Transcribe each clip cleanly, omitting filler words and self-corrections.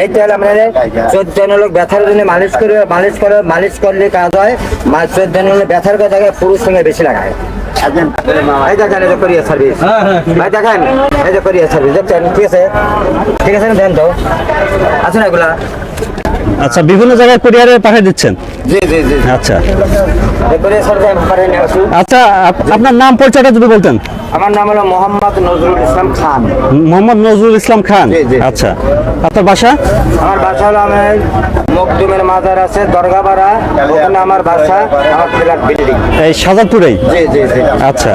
এই তেল আমরা 14 লোক ব্যথার জন্য মালিশ করলে কাজ হয়। 14 লোক ব্যথার কথাকে পুরুষ সঙ্গে বেশি লাগায়। এই দেখেন, এই যে কোরিয়ার সার্ভিস, ভাই দেখেন, এই যে কোরিয়ার সার্ভিস দেখছেন, ঠিক আছে, ঠিক আছে, দেন তো, আছে না এগুলা? আচ্ছা, বিভিন্ন জায়গায় কুরিয়ারে পাঠিয়ে দিচ্ছেন? জি জি জি। আচ্ছা কোরিয়ার সার্ভিস আমি পাঠিয়ে নিয়ে আসি। আচ্ছা, আপনার নাম পরিচয়টা যদি বলতেন। আমার নাম হলো মোহাম্মদ নজরুল ইসলাম খান। মোহাম্মদ নজরুল ইসলাম খান। জি, জি। আচ্ছা, আপনার বাসা? আমার বাসা হলো, আমার মকদুমের মাজার আছে দরগাপাড়া, ওখানে আমার বাসা, আমার ফ্ল্যাট বিল্ডিং এই শাহজাদপুরেই? জি জি জি। আচ্ছা,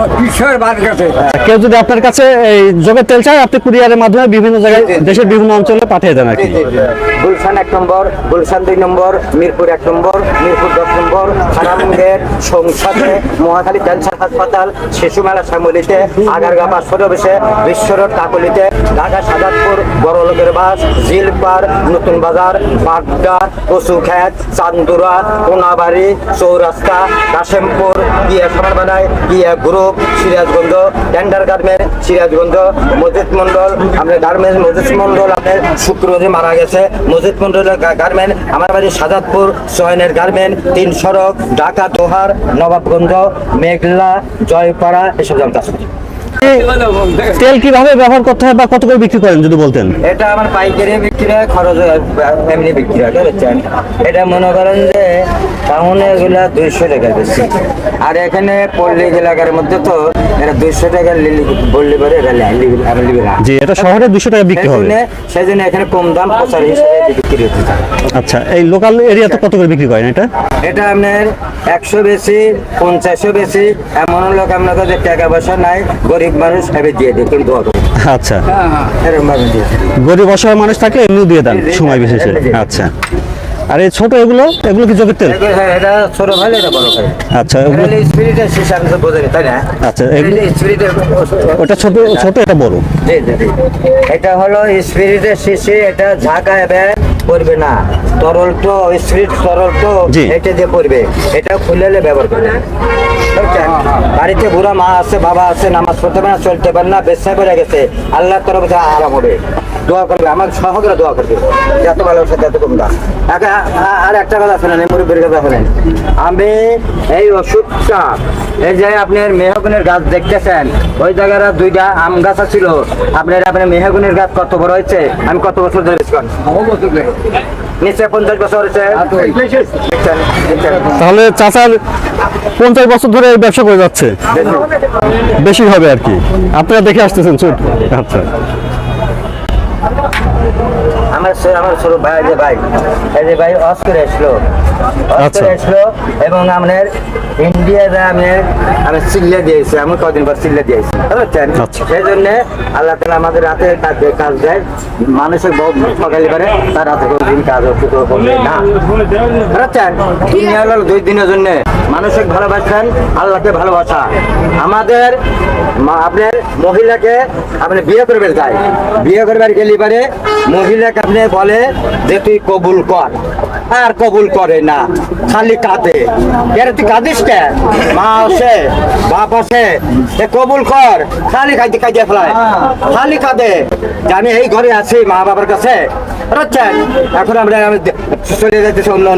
কেউ যদি আপনার কাছে এই জবের তেল চায়, আপনি কুরিয়ারের মাধ্যমে বিভিন্ন জায়গায় দেশের বিভিন্ন অঞ্চলে পাঠিয়ে দেন আর কি? গুলশান 1 নম্বর, গুলশান 2 নম্বর, মিরপুর 1 নম্বর, মিরপুর 10 নম্বর, খানামুঙ্গের, সংসদে, মহাখালী ক্যান্সার হাসপাতাল, শিশু মেলা শ্যামলিতে, আগারগা 500 অফিসে, বিশ্ব রোড কাকলিতে, ঢাকা সাদাতপুর, বড় লোকের বাস, জিলপার, নতুন বাজার, বাড্ডা, কচুখ্যাত, চান্দুরা, কোনাবাড়ি, চৌরাস্তা, কাশেমপুর, গিয়া সমারবানায়, গিয়া group, Sirajganj, tender garment, Sirajganj, মসজিদ মন্ডল, আপনার গার্মেন্টস মসজিদ মন্ডল, আপনার শুক্রবারে মারা গেছে, মসজিদ মন্ডলের গার্মেন্ট, আমার বাড়ি সাদাতপুর, সোহেনের গার্মেন্ট, 3 সড়ক, ঢাকা দোহার, নবাবগঞ্জ, মেঘলা, জয়পাড়া, এসব জানতে আসবে। তেল কিভাবে ব্যবহার করতে হয় বা কত করে বিক্রি করেন যদি বলতেন? এটা আমার পাইকারি বিক্রি হয়, খরচ এমনি বিক্রি হয়, বুঝছেন? এটা মনে করেন যে টাউনে এগুলা 200 টাকা বেশি, আর এখানে পল্লী এলাকার মধ্যে তো এটা 200 টাকা বললে পরে এটা জি, এটা শহরে 200 টাকা বিক্রি হবে, সেই জন্য এখানে কম দাম প্রচার হিসেবে বিক্রি হতে চায়। আচ্ছা, এই লোকাল এরিয়াতে কত করে বিক্রি করেন এটা? এটা আপনার 100 বেশি, 50 বেশি, এমন লোক আপনার কাছে টাকা পয়সা নাই, গরিব মানুষ এভাবে দিয়ে দিই, কিন্তু দোয়া করি। আচ্ছা, এরকম ভাবে দিয়ে দিই। গরিব অসহায় মানুষ থাকলে এমনিও দিয়ে দেন সময় বিশেষে। আচ্ছা, আর এই ছোট এগুলো কি জগের তেল? হ্যাঁ, এটা ছোট ভাই, এটা বড় ভাই। আচ্ছা, স্পিরিটের শিশা আমি তো বোঝাই, তাই না? আচ্ছা, স্পিরিটের, ওটা ছোট, এটা বড়। জি জি জি। এটা হলো স্পিরিটের শিশি, এটা ঝাঁকা এবে পড়বে না, তরল তো, স্পিরিট তরল তো, জি। এটা দিয়ে পড়বে, এটা খুলে ব্যবহার করবে। বুঝছেন? বাড়িতে বুড়া মা আছে, বাবা আছে, নামাজ পড়তে পারে না, চলতে পারে না, বেশা বেড়ে গেছে, আল্লাহর তরফে আরাম হবে, দোয়া করবে, আমার সহজে দোয়া করবে, যত ভালোবাসা তত কম দাম। আর একটা কথা শোনেন, এই মুরব্বীর কথা শোনেন, আমি এই ওষুধটা, এই যে আপনার মেহগুনের গাছ দেখতেছেন, ওই জায়গায় 2টা আম গাছ ছিল, আপনার মেহগুনের গাছ কত বড় হয়েছে, আমি কত বছর ধরে নিশ্চয় 50 বছর হয়েছে। তাহলে চাচার 50 বছর ধরে এই ব্যবসা করে যাচ্ছে, বেশি হবে আর কি, আপনারা দেখে আসতেছেন ছোট। আচ্ছা, আমার ছোট ভাই, এই যে ভাই অস্কার আসলো, এবং আপনার ইন্ডিয়াতে আমি চিল্লা দিয়েছি, আমি কদিন পর চিল্লা দিয়েছি, বুঝছেন? সেই জন্য আল্লাহ তাআলা আমাদের রাতে কাজ দেয়, মানুষের সকালে পারে তার রাতে কোনদিন কাজ হবে না, বুঝছেন? দুনিয়া হলো 2 দিনের জন্য, মানুষকে ভালোবাসেন, আল্লাহকে ভালোবাসা। আমাদের আপনার মহিলাকে আপনি বিয়ে করবে যায়, বিয়ে করবার গেলে পারে মহিলাকে আপনি বলে যে তুই কবুল কর, আর কবুল করে না, খালি কাঁদে। তুই কাঁদিস কে? মা আছে, বাপ আছে, কবুল কর, খালি কাঁদিয়ে ফেলায়, খালি কাঁদে যে আমি এই ঘরে আছি মা বাবার কাছে, বুঝছেন? এখন আমরা চলে যাইতেছি অন্য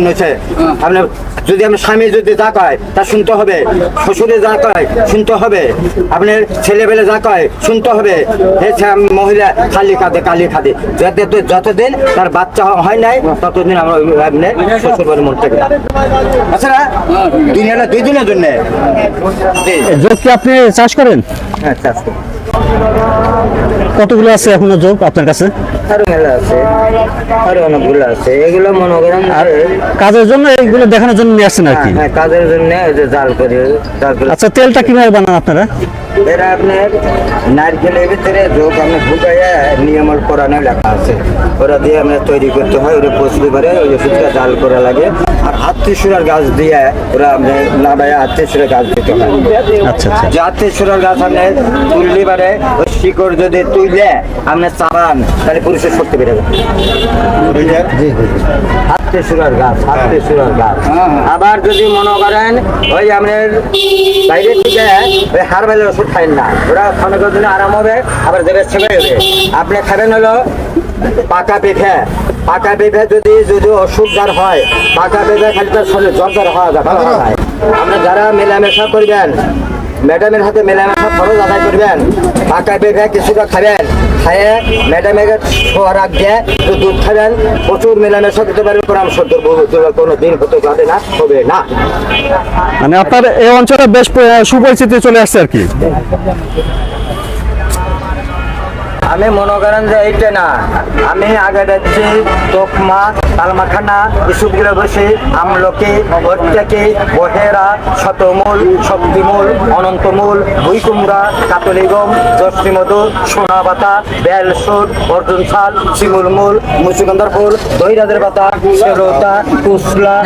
আপনার, যদি আমার স্বামী যদি যা কয় তা শুনতে হবে, শ্বশুরে যা কয় শুনতে হবে, আপনার ছেলেবেলে যা কয় শুনতে হবে। মহিলা খালি কাঁদে, যতদিন তার বাচ্চা হয় নাই ততদিন আমরা আপনার শ্বশুর বাড়ির মন থেকে, আচ্ছা না, দুনিয়াটা 2 দিনের জন্য। কি আপনি চাষ করেন? হ্যাঁ, চাষ করি। কতগুলো আছে এখনো যোগ আপনার কাছে? আরো মেলা আছে, আরো অনেকগুলো আছে, এগুলো মনে করেন আর কাজের জন্য, এইগুলো দেখানোর জন্য নিয়ে আসছেন আর কি? হ্যাঁ, কাজের জন্য জাল করে। আচ্ছা, তেলটা কিভাবে বানান আপনারা? এরা আপনার নারকেলের ভিতরে যোগ আপনার ঢুকাইয়া নিয়মল করানো লেখা আছে, ওরা দিয়ে আপনার তৈরি করতে হয়, ওরা পচতে পারে, ওই ওষুধটা জাল করা লাগে, আর আত্মীয়র গাছ দিয়ে ওরা আপনার নাবাইয়া আত্মীয়র গাছ দিতে হয়। আচ্ছা, যে আত্মীয়র গাছ আপনার তুললে পারে, ওই শিকড় যদি তুলে আপনার চালান তাহলে পুরুষের শক্তি বেড়ে যাবে। আত্মীয়র গাছ, আবার যদি মনে করেন ওই আপনার বাইরে থেকে ওই হারবালের ওষুধ খাইন না, ওরা ক্ষণিকের জন্য আরাম হবে, আবার দেবের ছেলে হবে। আপনি খাবেন হলো পাকা পেঁপে যদি অসুখ যার হয়, পাকা পেঁপে খালি তার শরীরে জ্বর হওয়া যায়। আপনি যারা মেলামেশা করবেন, ম্যাডামের হাতে মেলামেশা খরচ আদায় করবেন, পাকা পেঁপে কিছুটা খাবেন, খাইয়ে ম্যাডামের শোয়ার আগে একটু দুধ খাবেন, প্রচুর মেলামেশা করতে পারবেন, পরামর্শ কোনো দিন হতে পারে না, হবে না। মানে আপনার এই অঞ্চলে বেশ সুপরিচিতি চলে আসছে আর কি। আমি মনে করেন যে এইটা না, আমি আগে যাচ্ছি তোকমা, তালমাখানা, এসবগুলো বসে আমলকি, ভট্টাকি, বহেরা, শতমূল, শক্তিমূল, অনন্তমূল, ভুইকুমড়া, কাতলিগম, জশ্রীমধু, সোনাপাতা, বেলসুট, অর্জুন শাল, শিমুল মূল, মুচুগন্ধার ফুল, দহিরাজের পাতা, শেরোতা, কুসলা,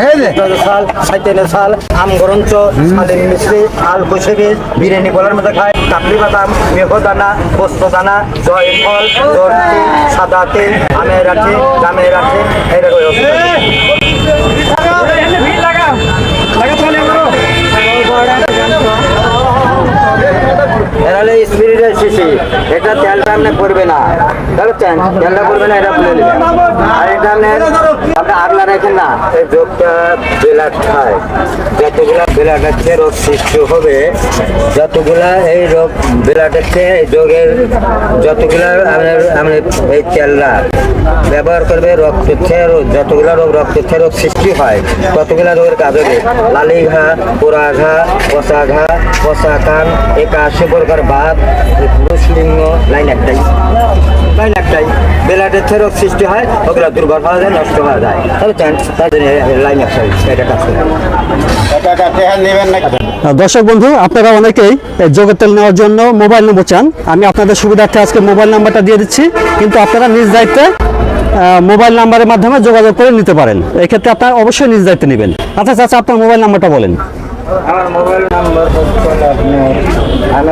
শাল, সাইতেনে শাল, আমগরঞ্চ, শালের মিশ্রি, আলকুশি বীজ, বিরিয়ানি বলার মধ্যে খায়, কাবলি বাদাম, মেঘদানা, পোস্তদানা, জয়ফল, জর্দি, সাদা তেল, আমের আছে, জামের আছে, এইরকম এরালে স্পিরিটের শিশি, এটা তেলটা আপনি পড়বে না, বুঝছেন? তেলটা পড়বে না, এটা খুলে নেবেন। আর এটা আপনি আগলা রাখেন না, এই যোগটা বেলাট খায়, যতগুলা বেলাট আছে রোগ সৃষ্টি হবে, যতগুলা এই রোগ বেলাট আছে এই যোগের, যতগুলা আপনি এই তেলটা ব্যবহার করবে, রক্ত যতগুলা রক্ত রোগ সৃষ্টি হয়, ততগুলা রোগের কাজ হবে। লালি ঘা, পোড়া ঘা, পচা কান, 81 প্রকার বাত, পুরুষলিঙ্গ, লাইন একটাই বেলাটের রোগ সৃষ্টি হয়, ওগুলা দুর্বল হওয়া যায়, নষ্ট হওয়া যায়, বুঝছেন? তাই জন্য লাইন একটাই, এটা কাজ করে। দর্শক বন্ধু, আপনারা অনেকেই এই যোগের তেল নেওয়ার জন্য মোবাইল নম্বর চান। আমি আপনাদের সুবিধার্থে আজকে মোবাইল নাম্বারটা দিয়ে দিচ্ছি, কিন্তু আপনারা নিজ দায়িত্বে মোবাইল নাম্বারের মাধ্যমে যোগাযোগ করে নিতে পারেন। এক্ষেত্রে আপনারা অবশ্যই নিজ দায়িত্বে নেবেন। আচ্ছা চাচা, আপনার মোবাইল নাম্বারটা বলেন। আমার মোবাইল নাম্বার হচ্ছে আপনার, আমি